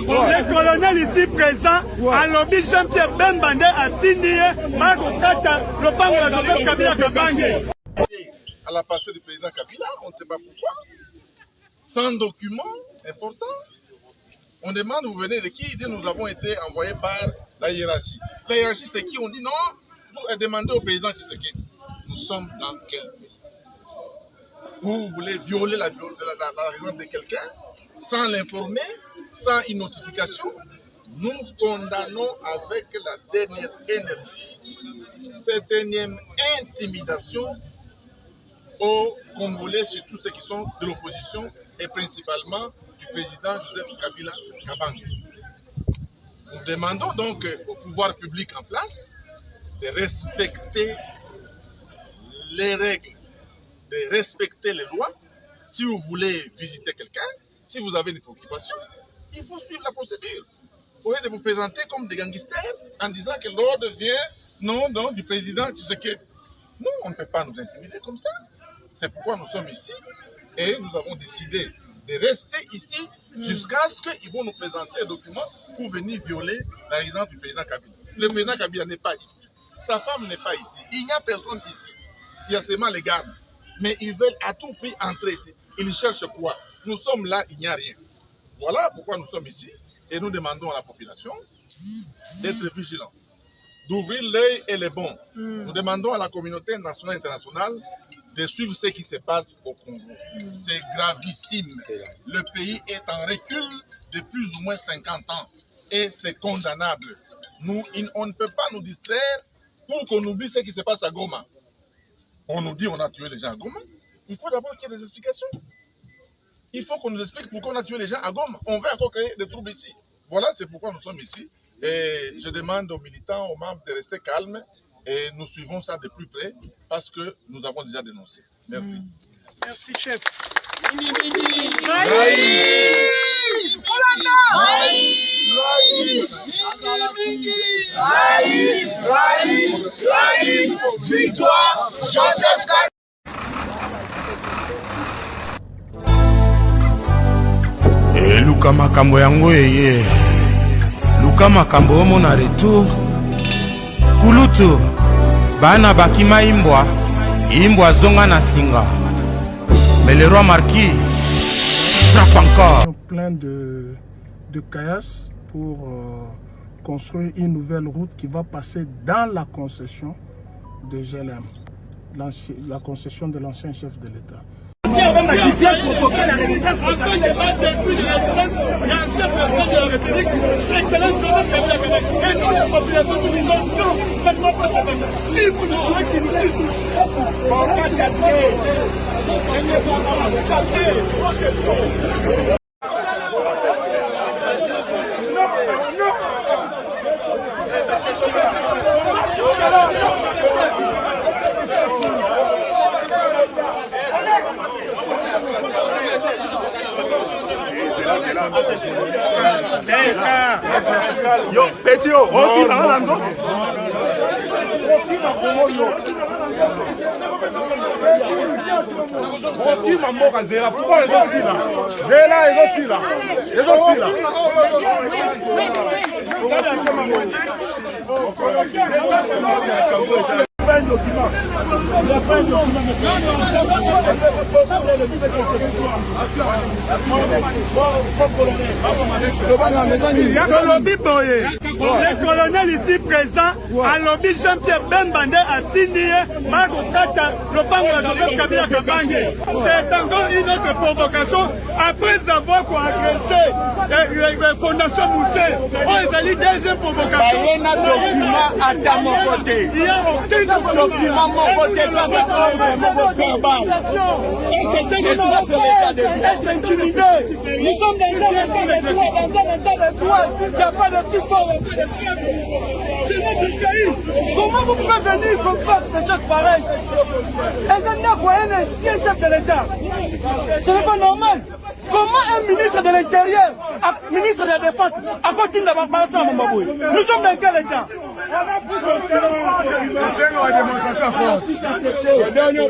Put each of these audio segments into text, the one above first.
Le colonel ici présent, à l'objet Jean-Pierre Bembandé a signé Marco Kata, le pango de Joseph Kabila Kabange. À la passée du président Kabila, on ne sait pas pourquoi, sans document important. On demande, vous venez de qui? Il dit, nous avons été envoyés par la hiérarchie. La hiérarchie, c'est qui? On dit non, vous demandez au président Tshisekedi. Nous sommes dans quel pays? Vous voulez violer la raison de quelqu'un sans l'informer, sans une notification? Nous condamnons avec la dernière énergie cette énième intimidation aux Congolais, surtout ceux qui sont de l'opposition et principalement du président Joseph Kabila Kabange. Nous demandons donc au pouvoir public en place de respecter les règles, de respecter les lois. Si vous voulez visiter quelqu'un, si vous avez une préoccupation, il faut suivre la procédure. Au lieu de vous présenter comme des gangsters en disant que l'ordre vient non du président Tshisekedi. Nous, on ne peut pas nous intimider comme ça. C'est pourquoi nous sommes ici et nous avons décidé de rester ici jusqu'à ce qu'ils vont nous présenter un document pour venir violer la résidence du président Kabila. Le président Kabila n'est pas ici. Sa femme n'est pas ici. Il n'y a personne ici. Il y a seulement les gardes. Mais ils veulent à tout prix entrer ici. Ils cherchent quoi? Nous sommes là, il n'y a rien. Voilà pourquoi nous sommes ici. Et nous demandons à la population d'être vigilants, d'ouvrir l'œil et les bons. Nous demandons à la communauté nationale et internationale de suivre ce qui se passe au Congo. C'est gravissime. Le pays est en recul de plus ou moins 50 ans. Et c'est condamnable. Nous, on ne peut pas nous distraire pour qu'on oublie ce qui se passe à Goma. On nous dit qu'on a tué les gens à Goma. Il faut d'abord qu'il y ait des explications. Il faut qu'on nous explique pourquoi on a tué les gens à Goma. On veut encore créer des troubles ici. Voilà, c'est pourquoi nous sommes ici. Et je demande aux militants, aux membres de rester calmes. Et nous suivons ça de plus près parce que nous avons déjà dénoncé. Merci. Merci, chef. Victoire, Joseph Kabila. Luka makambo yango eye luka makambo omo na retour kulutu bana bakima imbwa zonga na singa mais le roi marquis frappe encore. Plein de caillasses pour construire une nouvelle route qui va passer dans la concession de GLM, la concession de l'ancien chef de l'État. Qui vient provoquer la résistance pour ne pas détruire la résistance. Il y a un chef président de la République, l'excellent Joseph Kabila Kabange. Et nous, la population, nous disons non, ça ne va pas se passer. Si vous nous jouez qui nous dit tous, on va gagner. Yo, petit yo, aussi par là, non? Pourquoi les aussi là? Les aussi là. Le colonel ici présent, à l'objet Jean-Pierre Bembandé a signé Marco Kata, le pango de Joseph Kabila Kabange. C'est encore une autre provocation après avoir agressé la fondation Moussé. On a eu deuxième provocation. Il y a un document à ta mon côté. Il y a aucun document mon côté et c'est intimidé. Nous sommes dans un état de droit. Il n'y a pas de plus fort, il n'y a pas de plus faible. C'est notre pays. Comment vous pouvez venir comme faire des choses pareils? Et ça n'a pas un chef de l'État. Ce n'est pas normal. Comment un ministre de l'Intérieur, un ministre de la Défense, a continué d'avoir passé à Mambaboué? Nous sommes dans quel état? C'est une démonstration à force. La dernière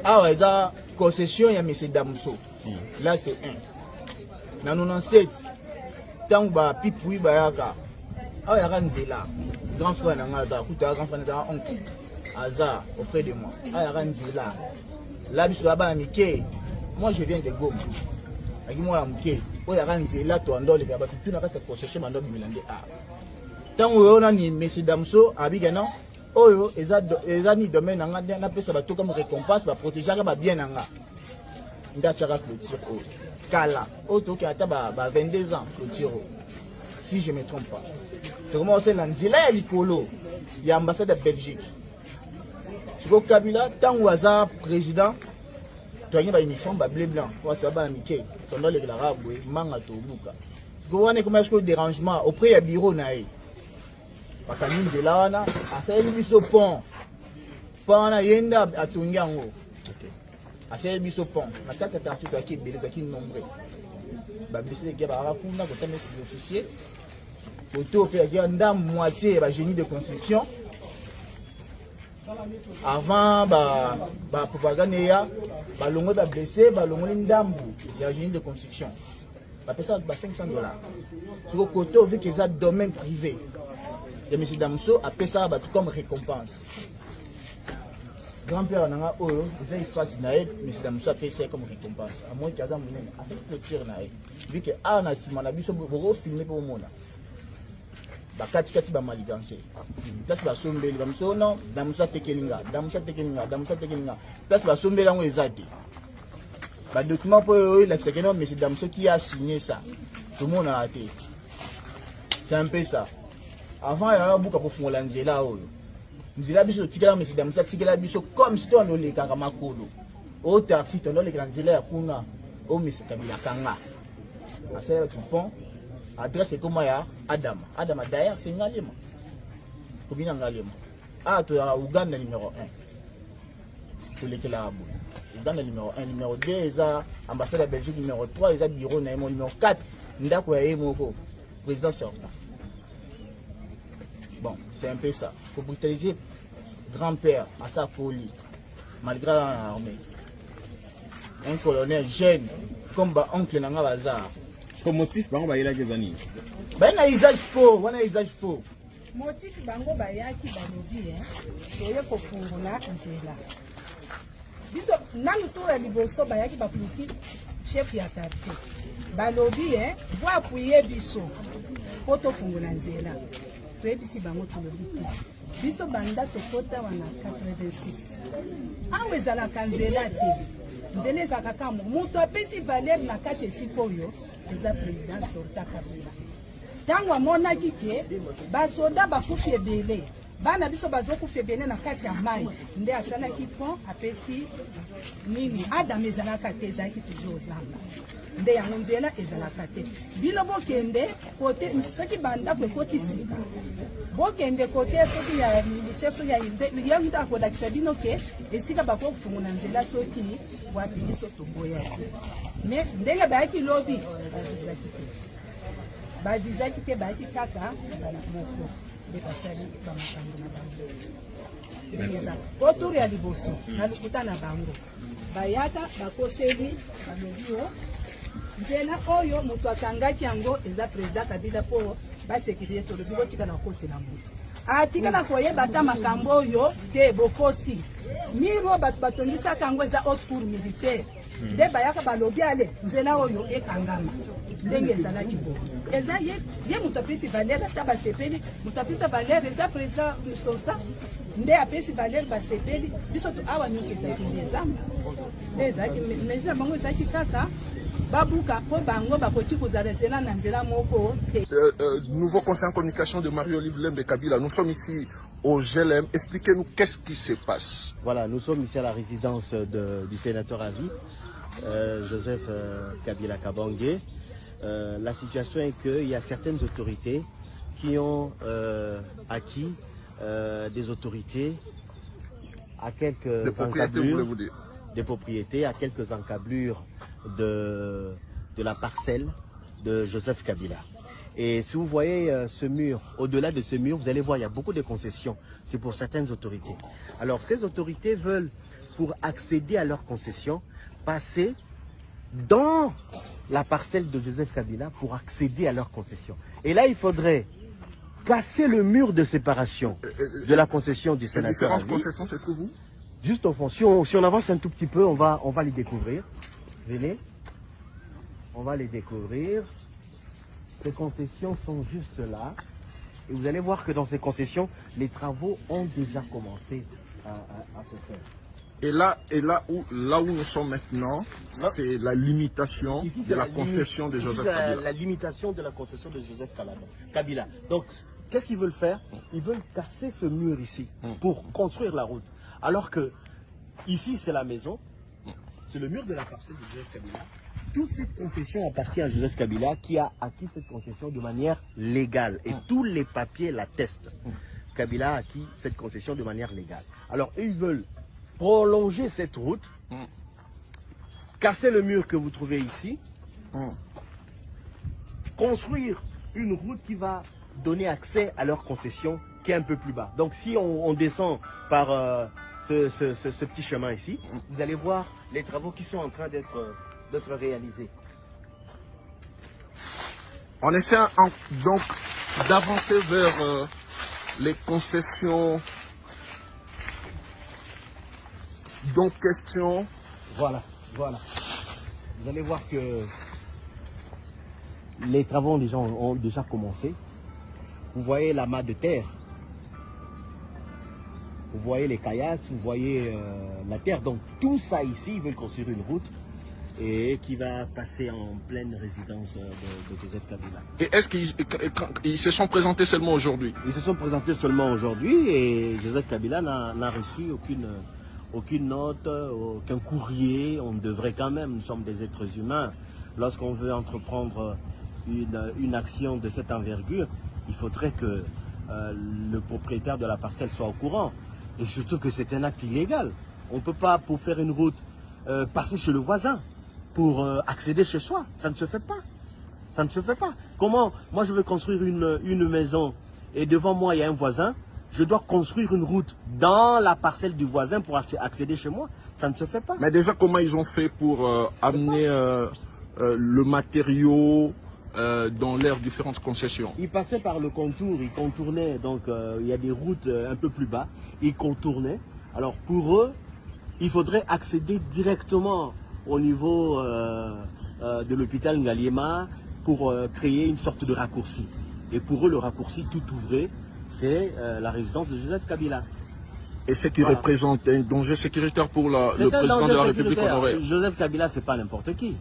Ah ouais, ça, concession, il y a M. Damso. Là, c'est un. Dans 97, tant que Pipoui Bayaka, ah, il y a Ranzela, grand frère Nangaza, grand frère Nangaza, oncle, Aza, auprès de moi. Ah, il y a Ranzela. Là, je suis là-bas, moi, je viens de Goma. Moi, je suis là, Ranzela, tu as un dollar, tu n'as pas de concession, tu as un dollar. Tant que M. Damso, Abigana, oyo eza ni domaine nanga na pesa bato comme récompense ba protéger ba bien nanga ndachaka clôture o kala auto ki ata ba 22 ans clôture si je me trompe pas c'est comment c'est l'anzila ya likolo ya ambassade de Belgique siko Kabila tango aza président toanye ba uniforme ba bleu blanc wa to ba mike tondo le la rabwe manga to buka siko wane comment est-ce que dérangement auprès ya bureau na e bakani nzela wana asali biso pont wana yenda atongi yango asali biso pont na kati ya quartier to aki ebele toaki nombre babisi leki bakaka kuna kotama esi officier koto mpe yaki ndambo moitié ba génie de construction avant bapropagande eya balongoli bablessé balongoli ndambo ya génie de construction bapesa ba $500 soko koto vu que eza domaine privé. Et M. Damso a fait ça comme récompense. Grand-père Nanga Oyo, il y a espace naïf, M. Damso a fait ça comme récompense. À moins qu'il y a un moment, à ce que tir naïf. Vu que Anna Simon a vu ce beau filmé pour moi. Bakati kati ba maligancé. Place ba sombe, Damso non, Damso tekelinga, Damso tekelinga, Damso tekelinga. Place ba sombe là où ezati. Ba document pour eux, la c'est que non, M. Damso qui a signé ça. Tout le monde a raté. C'est un peu ça. Avant, il y a beaucoup de fonds là. Nzela biso tikela M. Damso tikela biso comme si on le kakamakolo. Au taxi, on le grand zela ya kuna. Au M. Kabila Kanga. Asala tu fond. Adresse comme ya Adam. Adam d'ailleurs c'est Ngalema. Kobina Ngalema. Ah, tu as Ouganda numéro 1. Pour lesquels à Abou. Ouganda numéro 1, numéro 2, eza ambassade de Belgique numéro 3, eza bureau na numéro 4. Ndako ya Moko. Président sortant. Bon, c'est un peu ça. Il faut brutaliser grand-père à sa folie, malgré l'armée. Un colonel jeune, comme oncle Nanga Bazar. C'est comme motif, il y a des années. Ben, un usage faux, un usage faux. Motif, bango bayaki balobi, toye kofungula nzela. Biso, nanu tura liboso bayaki bapolitique, chef ya quartier. Balobi, voit appuyer biso, poto fungula nzela. Toyebisi bango tolobi te biso banda tokota wana 86 awe ezalaka nzela te nzela ezalaka kaka moto apesi valer na kati esika oyo eza président sorta Kabila ntango amonaki ke basoda bakufi ebele bana biso bazokufa ebele na kati ya mai nde asalaki pont apesi nini Adam ezalaka te ezalaki toujours ozamba nde yango nzela ezalaka te bino bokende kote soki bandako ekoti sika bokende kote soki ya milise soki ya yango akolakisa bino ke esika bakofungula nzela soki wapi biso toboya te me ndenge bayaki lobi badizaki te bayaki kaka bana moko nde basali bamakambo na bango ndenge eza oturi ya liboso na lokuta na bango bayaka bakoseli balobi o nzela oyo moto akangaki yango eza président Kabila po basekirite tolobi botikala kokosela moto atikala koyeba ata makambo oyo te bokosi miro bato batongisaka yango eza haute cour militaire nde bayaka balobi ale nzela oyo ekangama ndenge ezalaki bo eza ye moto apesi valere ata basepeli moto apesa valere eza président sortant nde apesi valere basepeli biso to awa nyonso ezalaki nde ezamba nde ezalaki mais eza bango ezalaki kaka Nouveau conseiller en communication de Marie-Olive Lembe Kabila. Nous sommes ici au GLM. Expliquez-nous qu'est-ce qui se passe. Voilà, nous sommes ici à la résidence du sénateur à vie, Joseph Kabila Kabange. La situation est qu'il y a certaines autorités qui ont acquis des autorités à quelques encablures, des propriétés à quelques encablures de la parcelle de Joseph Kabila. Et si vous voyez ce mur, au-delà de ce mur, vous allez voir, il y a beaucoup de concessions. C'est pour certaines autorités. Alors ces autorités veulent, pour accéder à leurs concessions, passer dans la parcelle de Joseph Kabila pour accéder à leurs concessions. Et là, il faudrait casser le mur de séparation de la concession du sénateur. Ces différentes concessions se trouvent où? Juste au fond. Si on avance un tout petit peu, on va les découvrir. Venez. On va les découvrir. Ces concessions sont juste là. Et vous allez voir que dans ces concessions, les travaux ont déjà commencé à se faire. Et là où nous sommes maintenant, c'est la limitation de la concession de Joseph Kabila. La limitation de la concession de Joseph Kabila. Donc, qu'est-ce qu'ils veulent faire? Ils veulent casser ce mur ici pour construire la route. Alors que ici, c'est la maison, c'est le mur de la parcelle de Joseph Kabila. Toute cette concession appartient à Joseph Kabila qui a acquis cette concession de manière légale. Et tous les papiers l'attestent. Kabila a acquis cette concession de manière légale. Alors, ils veulent prolonger cette route, casser le mur que vous trouvez ici, construire une route qui va donner accès à leur concession qui est un peu plus bas. Donc si on descend par ce petit chemin ici, vous allez voir les travaux qui sont en train d'être réalisés. On essaie donc d'avancer vers les concessions. Donc, question. Voilà. Vous allez voir que les travaux ont déjà commencé. Vous voyez l'amas de terre. Vous voyez les caillasses, vous voyez la terre. Donc, tout ça ici, ils veulent construire une route et qui va passer en pleine résidence de Joseph Kabila. Et est-ce qu'ils se sont présentés seulement aujourd'hui? Ils se sont présentés seulement aujourd'hui et Joseph Kabila n'a reçu aucune note, aucun courrier. On devrait quand même, nous sommes des êtres humains, lorsqu'on veut entreprendre une action de cette envergure, il faudrait que le propriétaire de la parcelle soit au courant. Et surtout que c'est un acte illégal. On ne peut pas, pour faire une route, passer chez le voisin pour accéder chez soi. Ça ne se fait pas. Ça ne se fait pas. Comment, moi je veux construire une maison et devant moi il y a un voisin, je dois construire une route dans la parcelle du voisin pour accéder chez moi. Ça ne se fait pas. Mais déjà, comment ils ont fait pour amener le matériau dans leurs différentes concessions? Ils passaient par le contour, ils contournaient. Donc, il y a des routes un peu plus bas. Ils contournaient. Alors, pour eux, il faudrait accéder directement au niveau de l'hôpital Ngaliema pour créer une sorte de raccourci. Et pour eux, le raccourci tout ouvré, c'est la résidence de Joseph Kabila. Et ce qui représente un danger sécuritaire pour le président de la République honorée. Joseph Kabila, c'est pas n'importe qui.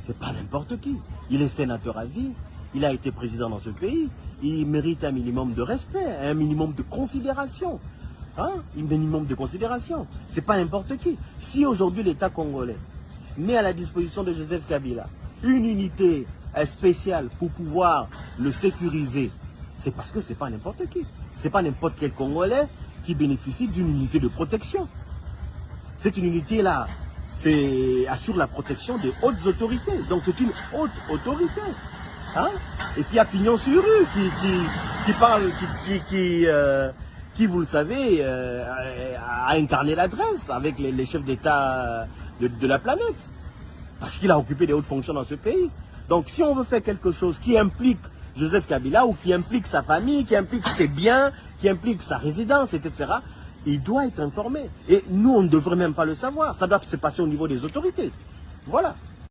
C'est pas n'importe qui. Il est sénateur à vie. Il a été président dans ce pays. Il mérite un minimum de respect, un minimum de considération. Hein? Un minimum de considération. C'est pas n'importe qui. Si aujourd'hui l'État congolais met à la disposition de Joseph Kabila une unité spéciale pour pouvoir le sécuriser, c'est parce que c'est pas n'importe qui. C'est pas n'importe quel Congolais qui bénéficie d'une unité de protection. Cette unité-là, assure la protection des hautes autorités. Donc c'est une haute autorité. Hein? Et qui a pignon sur rue, qui parle, qui, vous le savez, a incarné l'adresse avec les chefs d'État de la planète. Parce qu'il a occupé des hautes fonctions dans ce pays. Donc si on veut faire quelque chose qui implique Joseph Kabila ou qui implique sa famille, qui implique ses biens, qui implique sa résidence, etc., il doit être informé. Et nous, on ne devrait même pas le savoir. Ça doit se passer au niveau des autorités. Voilà.